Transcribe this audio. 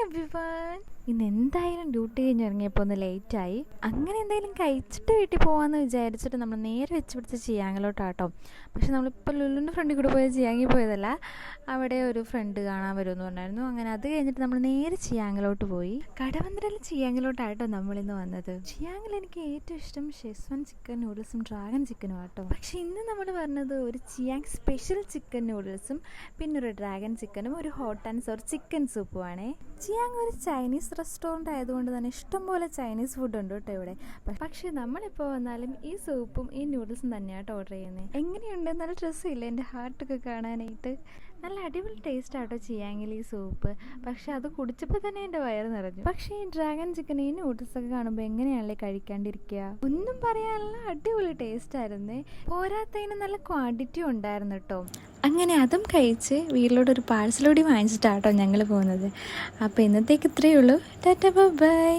Everyone, ഇന്ന് എന്തായാലും duty കഴിഞ്ഞ് ഇറങ്ങിയപ്പോൾ ഒന്ന് ലേറ്റായി. അങ്ങനെ എന്തായാലും കഴിച്ചിട്ട് വീട്ടിൽ പോകാമെന്ന് വിചാരിച്ചിട്ട് നമ്മൾ നേരെ വെച്ച് പിടിച്ച് ചിയാങ്ങിലോട്ടാട്ടോ. പക്ഷെ നമ്മളിപ്പോൾ ലുലുവിൻ്റെ ഫ്രണ്ടിൽ കൂടെ പോയി ചിയാങ്ങി പോയതല്ല, അവിടെ ഒരു ഫ്രണ്ട് കാണാൻ വരുമെന്ന് പറഞ്ഞായിരുന്നു. അങ്ങനെ അത് കഴിഞ്ഞിട്ട് നമ്മൾ നേരെ ചിയാങ്ങിലോട്ട് പോയി. കടവന്ത്രയിൽ ചിയാങ്ങിലോട്ടാട്ടോ നമ്മളിന്ന് വന്നത്. ചിയാങ്ങിൽ എനിക്ക് ഏറ്റവും ഇഷ്ടം ഷെസ്വാൻ ചിക്കൻ നൂഡിൽസും ഡ്രാഗൺ ചിക്കനും ആട്ടോ. പക്ഷെ ഇന്ന് നമ്മൾ പറഞ്ഞത് ഒരു ചിയാങ് സ്പെഷ്യൽ ചിക്കൻ നൂഡിൽസും പിന്നെ ഒരു ഡ്രാഗൺ ചിക്കനും ഒരു ഹോട്ട് ആൻഡ് സോർ ചിക്കൻ സൂപ്പുമാണേ. ചിയാങ് ഒരു ചൈനീസ് റെസ്റ്റോറൻറ്റ് ആയതുകൊണ്ട് തന്നെ ഇഷ്ടംപോലെ ചൈനീസ് ഫുഡ് ഉണ്ട് കേട്ടോ ഇവിടെ. പക്ഷേ നമ്മളിപ്പോൾ വന്നാലും ഈ സൂപ്പും ഈ നൂഡിൽസും തന്നെയാട്ടോ ഓർഡർ ചെയ്യുന്നത്. എങ്ങനെയുണ്ട്? നല്ല ഡ്രസ്സില്ല എൻ്റെ ഹാർട്ടൊക്കെ കാണാനായിട്ട്. നല്ല അടിപൊളി ടേസ്റ്റ് ആട്ടോ ചിയാങ്ങിൽ ഈ സൂപ്പ്. പക്ഷെ അത് കുടിച്ചപ്പോൾ തന്നെ എൻ്റെ വയറ് നിറഞ്ഞു. പക്ഷേ ഈ ഡ്രാഗൺ ചിക്കൻ ഈ നൂഡിൽസൊക്കെ കാണുമ്പോൾ എങ്ങനെയാണല്ലേ കഴിക്കാണ്ടിരിക്കുക? ഒന്നും പറയാനുള്ള അടിപൊളി ടേസ്റ്റ് ആയിരുന്നേ. പോരാത്തതിന് നല്ല ക്വാണ്ടിറ്റി ഉണ്ടായിരുന്നു കേട്ടോ. അങ്ങനെ അതും കഴിച്ച് വീട്ടിലോട്ട് ഒരു പാഴ്സലോടി വാങ്ങിച്ചിട്ടാട്ടോ ഞങ്ങൾ പോകുന്നത്. അപ്പോൾ ഇന്നത്തേക്ക് ഇത്രയേ ഉള്ളൂ. Tata bye.